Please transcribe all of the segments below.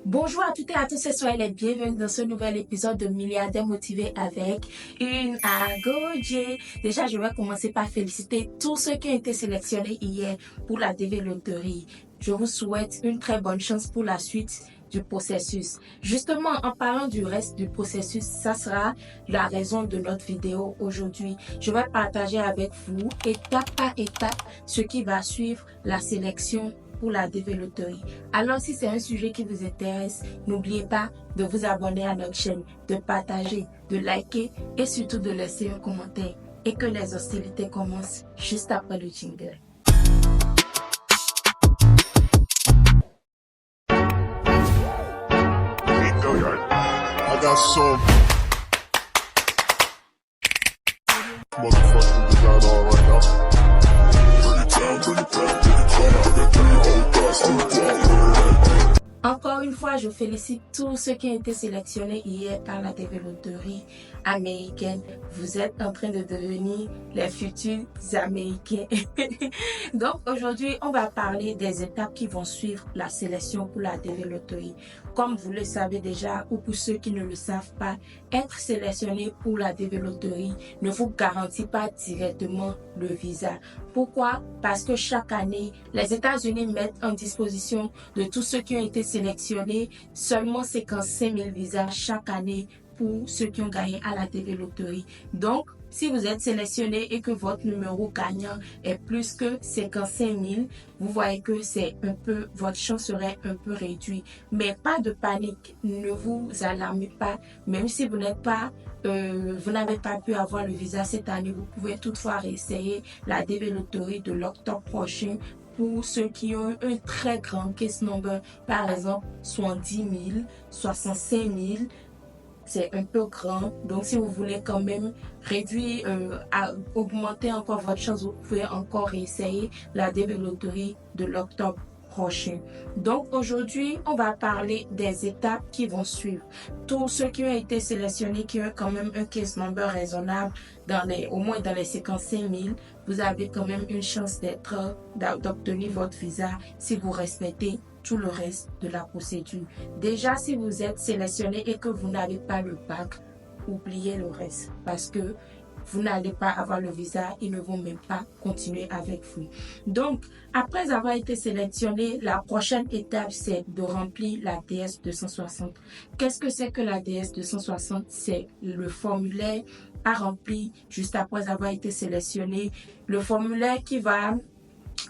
Bonjour à toutes et à tous, et soyez les bienvenus dans ce nouvel épisode de Milliardaires motivés avec une Agodje. Déjà, je vais commencer par féliciter tous ceux qui ont été sélectionnés hier pour la DV Loterie. Je vous souhaite une très bonne chance pour la suite du processus. Justement, en parlant du reste du processus, ça sera la raison de notre vidéo aujourd'hui. Je vais partager avec vous, étape par étape, ce qui va suivre la sélection pour la DV Loterie. Alors, si c'est un sujet qui vous intéresse, n'oubliez pas de vous abonner à notre chaîne, de partager, de liker et surtout de laisser un commentaire. Et que les hostilités commencent juste après le jingle. I got some motherfucking design on right now. Bring it down, bring it down, bring it down. I got 3 whole thoughts in the Encore une fois, je félicite tous ceux qui ont été sélectionnés hier par la TV Loterie américaine. Vous êtes en train de devenir les futurs Américains. Donc aujourd'hui, on va parler des étapes qui vont suivre la sélection pour la TV Loterie. Comme vous le savez déjà, ou pour ceux qui ne le savent pas, être sélectionné pour la TV Loterie ne vous garantit pas directement le visa. Pourquoi? Parce que chaque année, les États-Unis mettent en disposition de tous ceux qui ont été sélectionnés seulement 55 000 visas chaque année pour ceux qui ont gagné à la TV Loterie. Donc, si vous êtes sélectionné et que votre numéro gagnant est plus que 55 000, vous voyez que votre chance serait un peu réduite. Mais pas de panique, ne vous alarmez pas, même si vous n'avez pas pu avoir le visa cette année, vous pouvez toutefois réessayer la DV Loterie de l'octobre prochain pour ceux qui ont un très grand case number, par exemple 70 000, 65 000, c'est un peu grand. Donc, si vous voulez quand même réduire, augmenter encore votre chance, vous pouvez encore essayer la DV Loterie de l'octobre prochain. Donc, aujourd'hui, on va parler des étapes qui vont suivre. Tous ceux qui ont été sélectionnés, qui ont quand même un case number raisonnable, au moins dans les 55 000, vous avez quand même une chance d'obtenir votre visa si vous respectez tout le reste de la procédure. Déjà, si vous êtes sélectionné et que vous n'avez pas le bac, oubliez le reste parce que vous n'allez pas avoir le visa, ils ne vont même pas continuer avec vous. Donc, après avoir été sélectionné, la prochaine étape, c'est de remplir la DS 260. Qu'est-ce que c'est que la DS 260? C'est le formulaire à remplir juste après avoir été sélectionné. Le formulaire qui va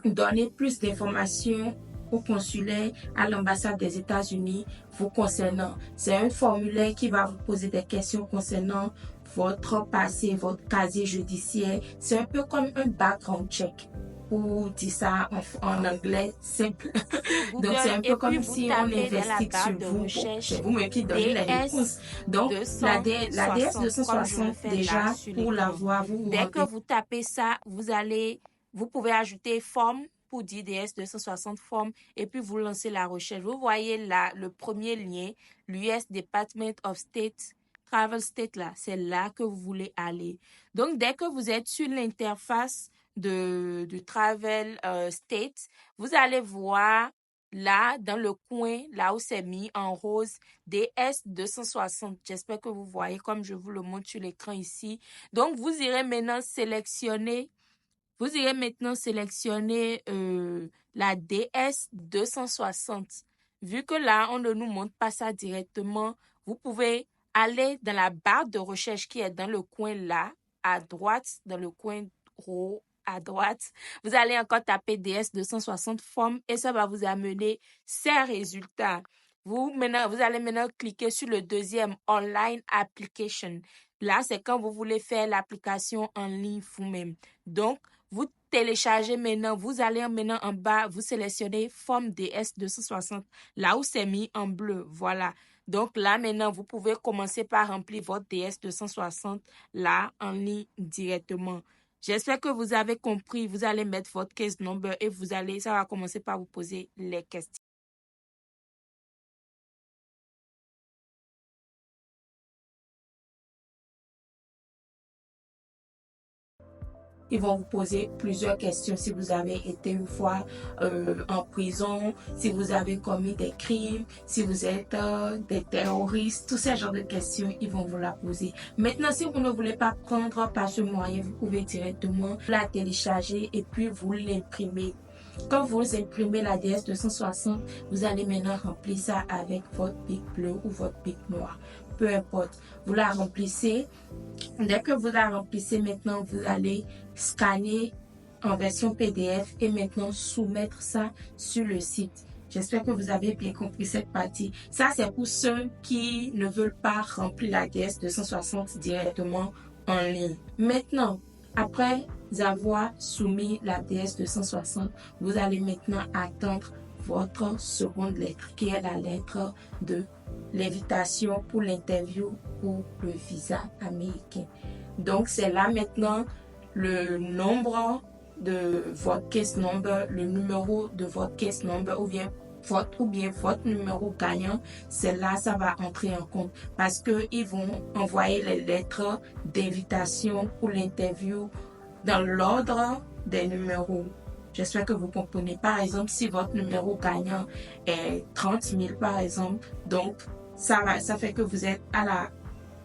donner plus d'informations au consulaire, à l'ambassade des États-Unis vous concernant. C'est un formulaire qui va vous poser des questions concernant votre passé, votre casier judiciaire. C'est un peu comme un background check. Pour dire ça en anglais simple. Donc, c'est un peu comme si on investigue sur vous. Bon, c'est vous-même qui donnez les réponses. Donc, la DS 260, déjà, pour l'avoir, dès que vous tapez ça, vous pouvez ajouter forme pour dire DS 260 forme et puis vous lancez la recherche. Vous voyez là le premier lien, l'US Department of State, Travel State là, c'est là que vous voulez aller. Donc, dès que vous êtes sur l'interface de Travel State, vous allez voir là, dans le coin, là où c'est mis en rose, DS 260. J'espère que vous voyez comme je vous le montre sur l'écran ici. Donc, vous irez maintenant sélectionner la DS 260. Vu que là, on ne nous montre pas ça directement, vous pouvez aller dans la barre de recherche qui est dans le coin là, à droite, dans le coin haut, à droite. Vous allez encore taper DS 260 forme et ça va vous amener ces résultats. Vous allez maintenant cliquer sur le deuxième Online Application. Là, c'est quand vous voulez faire l'application en ligne vous-même. Donc, vous téléchargez maintenant, vous allez maintenant en bas, vous sélectionnez forme DS 260, là où c'est mis en bleu. Voilà. Donc là, maintenant, vous pouvez commencer par remplir votre DS 260 là en ligne directement. J'espère que vous avez compris. Vous allez mettre votre case number et ça va commencer par vous poser les questions. ils vont vous poser plusieurs questions. Si vous avez été une fois en prison, si vous avez commis des crimes, si vous êtes des terroristes, tous ces genres de questions, ils vont vous la poser. Maintenant, si vous ne voulez pas prendre par ce moyen, vous pouvez directement la télécharger et puis vous l'imprimer. Quand vous imprimez la DS 260, vous allez maintenant remplir ça avec votre bic bleu ou votre bic noir. Peu importe, vous la remplissez. Dès que vous la remplissez, maintenant, vous allez scanner en version PDF et maintenant soumettre ça sur le site. J'espère que vous avez bien compris cette partie. Ça, c'est pour ceux qui ne veulent pas remplir la DS 260 directement en ligne. Maintenant, après avoir soumis la DS 260, vous allez maintenant attendre votre seconde lettre, qui est la lettre de l'invitation pour l'interview ou le visa américain. Donc, c'est là maintenant le nombre de votre case number, le numéro de votre case number ou bien votre numéro gagnant, c'est là ça va entrer en compte parce que ils vont envoyer les lettres d'invitation pour l'interview dans l'ordre des numéros. J'espère que vous comprenez. Par exemple, si votre numéro gagnant est 30 000 par exemple, donc ça fait que vous êtes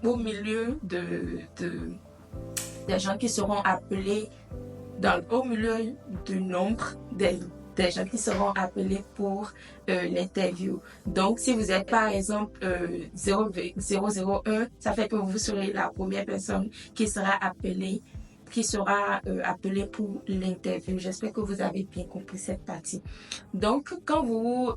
au milieu des gens qui seront appelés au milieu du nombre des gens qui seront appelés pour l'interview. Donc, si vous êtes par exemple 001, ça fait que vous serez la première personne qui sera appelée pour l'interview. J'espère que vous avez bien compris cette partie. Donc, quand vous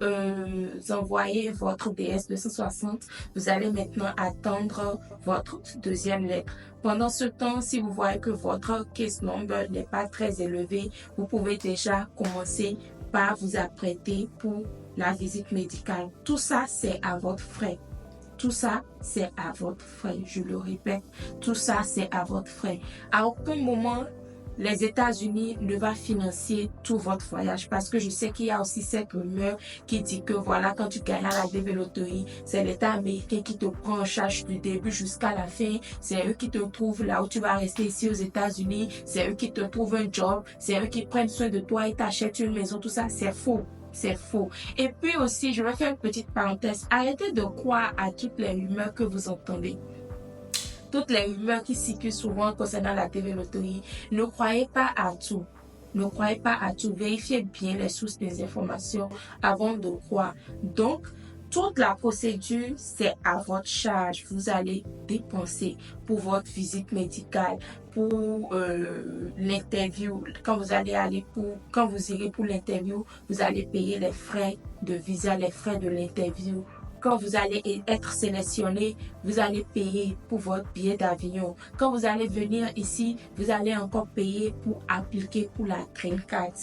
envoyez votre DS 260, vous allez maintenant attendre votre deuxième lettre. Pendant ce temps, si vous voyez que votre case number n'est pas très élevé, vous pouvez déjà commencer par vous apprêter pour la visite médicale. Tout ça, c'est à votre frais. Tout ça, c'est à votre frais. Je le répète, tout ça, c'est à votre frais. À aucun moment, les États-Unis ne va financer tout votre voyage parce que je sais qu'il y a aussi cette rumeur qui dit que voilà, quand tu gagnes à la DV Loterie, c'est l'État américain qui te prend en charge du début jusqu'à la fin. C'est eux qui te trouvent là où tu vas rester ici aux États-Unis. C'est eux qui te trouvent un job. C'est eux qui prennent soin de toi et t'achètent une maison. Tout ça, c'est faux. C'est faux. Et puis aussi, je vais faire une petite parenthèse. Arrêtez de croire à toutes les rumeurs que vous entendez. Toutes les rumeurs qui circulent souvent concernant la TV Loterie. Ne croyez pas à tout. Ne croyez pas à tout. Vérifiez bien les sources des informations avant de croire. Donc, toute la procédure, c'est à votre charge. Vous allez dépenser pour votre visite médicale, pour l'interview. Quand vous irez pour l'interview, vous allez payer les frais de visa, les frais de l'interview. Quand vous allez être sélectionné, vous allez payer pour votre billet d'avion. Quand vous allez venir ici, vous allez encore payer pour appliquer pour la Green Card.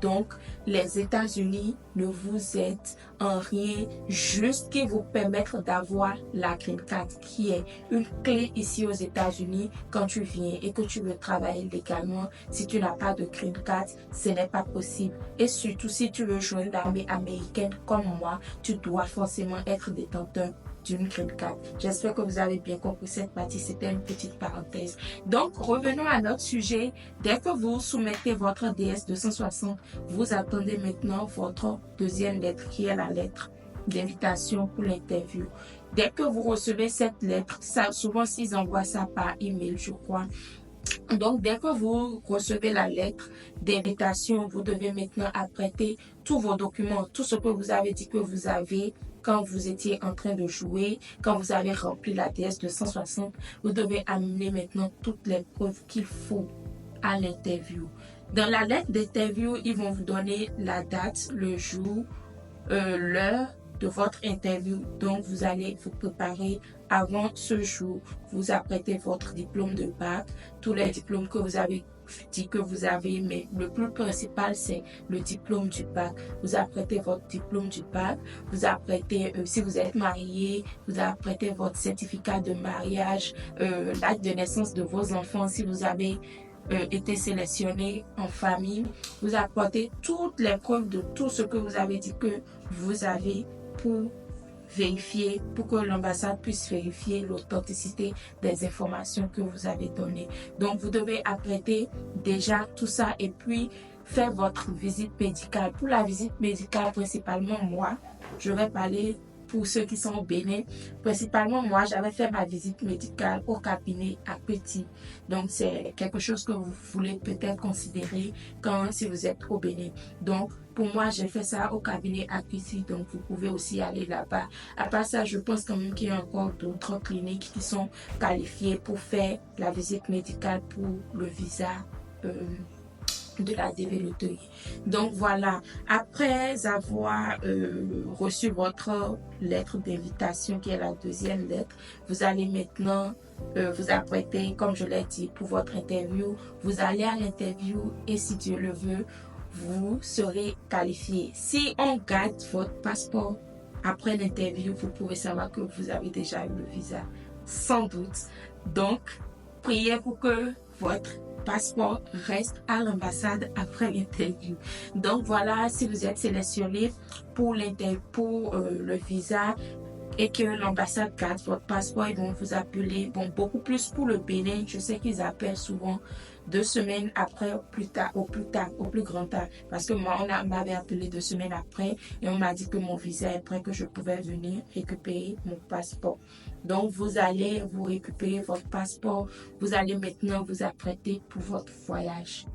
Donc, les États-Unis ne vous aident en rien, juste qui vous permettre d'avoir la Green Card, qui est une clé ici aux États-Unis. Quand tu viens et que tu veux travailler légalement, si tu n'as pas de Green Card, ce n'est pas possible. Et surtout, si tu veux joindre l'armée américaine comme moi, tu dois forcément être détenteur d'une Green Card. J'espère que vous avez bien compris cette partie. C'était une petite parenthèse. Donc, revenons à notre sujet. Dès que vous soumettez votre DS 260, vous attendez maintenant votre deuxième lettre, qui est la lettre d'invitation pour l'interview. Dès que vous recevez cette lettre, souvent s'ils envoient ça par email, je crois. Donc, dès que vous recevez la lettre d'invitation, vous devez maintenant apprêter tous vos documents, tout ce que vous avez dit que vous avez quand vous étiez en train de jouer, quand vous avez rempli la DS 260, vous devez amener maintenant toutes les preuves qu'il faut à l'interview. Dans la lettre d'interview, ils vont vous donner la date, le jour, l'heure de votre interview. Donc, vous allez vous préparer avant ce jour. Vous apprêtez votre diplôme de bac, tous les diplômes que vous avez dit que vous avez, mais le plus principal, c'est le diplôme du bac. Vous apprêtez votre diplôme du bac, vous apprêtez, si vous êtes marié, vous apprêtez votre certificat de mariage, l'acte de naissance de vos enfants, si vous avez été sélectionné en famille. Vous apportez toutes les preuves de tout ce que vous avez dit que vous avez pour vérifier, pour que l'ambassade puisse vérifier l'authenticité des informations que vous avez données. Donc, vous devez apprêter déjà tout ça et puis faire votre visite médicale. Pour la visite médicale, principalement moi, je vais parler pour ceux qui sont au Bénin. Principalement moi, j'avais fait ma visite médicale au cabinet à Petit. Donc, c'est quelque chose que vous voulez peut-être considérer si vous êtes au Bénin. Donc, pour moi, j'ai fait ça au cabinet à Petit, donc vous pouvez aussi aller là-bas. À part ça, je pense quand même qu'il y a encore d'autres cliniques qui sont qualifiées pour faire la visite médicale pour le visa de la développerie. Donc voilà, après avoir reçu votre lettre d'invitation, qui est la deuxième lettre, vous allez maintenant vous apprêter, comme je l'ai dit, pour votre interview. Vous allez à l'interview et si Dieu le veut, vous serez qualifié. Si on garde votre passeport après l'interview, vous pouvez savoir que vous avez déjà eu le visa, sans doute. Donc, priez pour que votre passeport reste à l'ambassade après l'interview. Donc voilà, si vous êtes sélectionné pour le visa et que l'ambassade garde votre passeport, ils vont vous appeler, beaucoup plus pour le Bénin, je sais qu'ils appellent souvent 2 semaines après, au plus grand tard, parce que moi, on m'avait appelé 2 semaines après et on m'a dit que mon visa est prêt, que je pouvais venir récupérer mon passeport. Donc, vous allez vous récupérer votre passeport, vous allez maintenant vous apprêter pour votre voyage.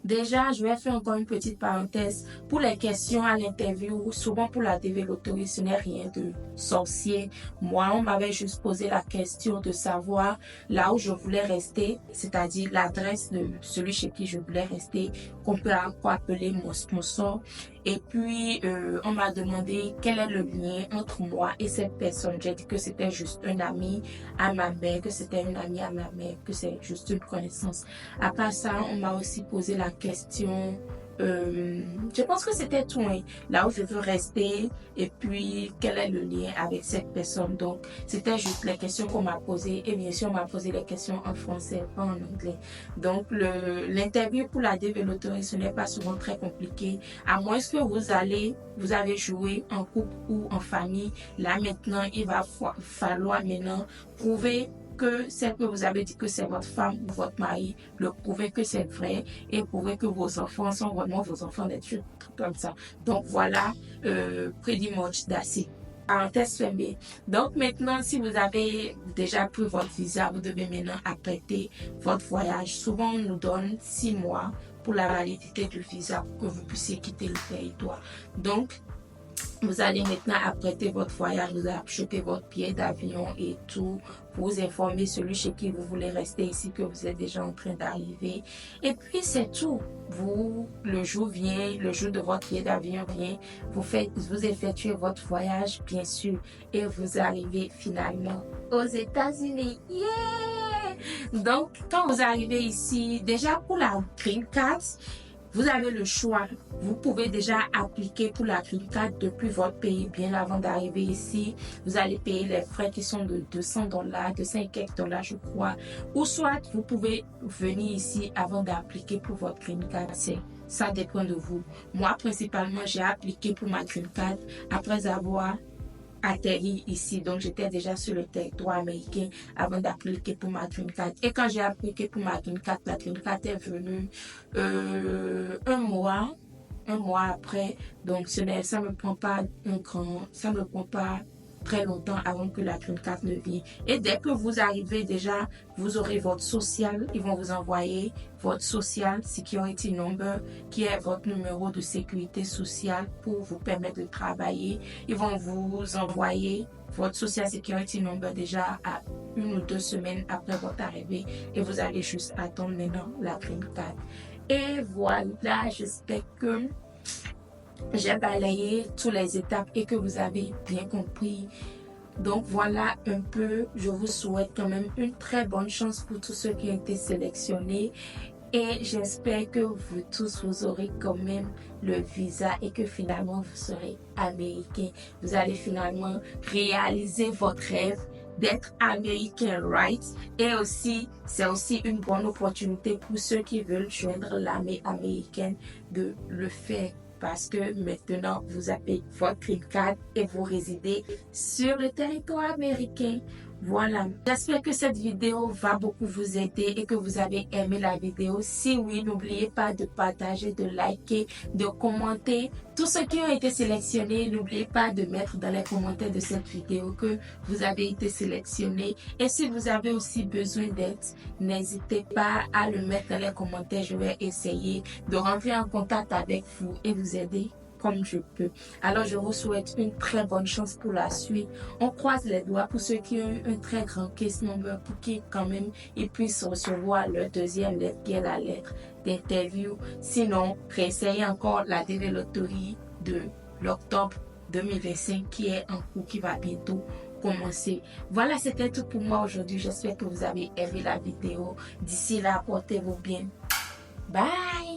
Déjà, je vais faire encore une petite parenthèse. Pour les questions à l'interview, souvent pour la développerie, ce n'est rien de sorcier. Moi, on m'avait juste posé la question de savoir là où je voulais rester, c'est-à-dire l'adresse de celui chez qui je voulais rester, qu'on peut encore appeler mon sponsor. Et puis, on m'a demandé quel est le lien entre moi et cette personne. J'ai dit que c'était juste un ami à ma mère, que c'était une amie à ma mère, que c'est juste une connaissance. Après ça, on m'a aussi posé la question, je pense que c'était tout, hein, là où je veux rester et puis quel est le lien avec cette personne. Donc, c'était juste les questions qu'on m'a posées et bien sûr, on m'a posé les questions en français, pas en anglais. Donc, l'interview pour la développerie, ce n'est pas souvent très compliqué, à moins que vous avez joué en couple ou en famille. Là, maintenant, il va falloir maintenant prouver que celle que vous avez dit que c'est votre femme ou votre mari, le prouver que c'est vrai et prouver que vos enfants sont vraiment vos enfants, des trucs comme ça. Donc voilà, pretty much that's it. Parenthèse fermée. Donc maintenant, si vous avez déjà pris votre visa, vous devez maintenant apprêter votre voyage. Souvent, on nous donne 6 mois pour la validité du visa pour que vous puissiez quitter le territoire. Donc, vous allez maintenant apprêter votre voyage, vous achetez votre billet d'avion et tout, pour vous informer celui chez qui vous voulez rester ici, que vous êtes déjà en train d'arriver. Et puis c'est tout. Le jour de votre billet d'avion vient, vous effectuez votre voyage, bien sûr, et vous arrivez finalement aux États-Unis. Yeah! Donc, quand vous arrivez ici, déjà pour la green card, vous avez le choix. Vous pouvez déjà appliquer pour la green card depuis votre pays bien avant d'arriver ici. Vous allez payer les frais qui sont de $200, $200 et quelques dollars, je crois. Ou soit vous pouvez venir ici avant d'appliquer pour votre green card. Ça dépend de vous. Moi, principalement, j'ai appliqué pour ma green card après avoir atterri ici. Donc, j'étais déjà sur le territoire américain avant d'appliquer pour ma green card. Et quand j'ai appliqué pour ma green card, la green card est venue un mois après. Donc, ça me prend pas très longtemps avant que la green card ne vienne. Et dès que vous arrivez déjà, vous aurez votre social. Ils vont vous envoyer votre social security number, qui est votre numéro de sécurité sociale pour vous permettre de travailler. Ils vont vous envoyer votre social security number déjà à 1 ou 2 semaines après votre arrivée et vous allez juste attendre maintenant la green card. Et voilà, j'espère que j'ai balayé toutes les étapes et que vous avez bien compris. Donc voilà un peu, je vous souhaite quand même une très bonne chance pour tous ceux qui ont été sélectionnés. Et j'espère que vous tous, vous aurez quand même le visa et que finalement vous serez américain. Vous allez finalement réaliser votre rêve d'être américain, right? Et aussi, c'est aussi une bonne opportunité pour ceux qui veulent joindre l'armée américaine de le faire parce que maintenant, vous avez votre green card et vous résidez sur le territoire américain. Voilà, j'espère que cette vidéo va beaucoup vous aider et que vous avez aimé la vidéo. Si oui, n'oubliez pas de partager, de liker, de commenter. Tous ceux qui ont été sélectionnés, n'oubliez pas de mettre dans les commentaires de cette vidéo que vous avez été sélectionnés. Et si vous avez aussi besoin d'aide, n'hésitez pas à le mettre dans les commentaires. Je vais essayer de rentrer en contact avec vous et vous aider comme je peux. Alors, je vous souhaite une très bonne chance pour la suite. On croise les doigts pour ceux qui ont eu un très grand case number pour qu'ils, quand même, ils puissent recevoir leur deuxième lettre, qui est la lettre d'interview. Sinon, réessayez encore la TV Lottery de l'octobre 2025 qui est en cours, qui va bientôt commencer. Voilà, c'était tout pour moi aujourd'hui. J'espère que vous avez aimé la vidéo. D'ici là, portez-vous bien. Bye!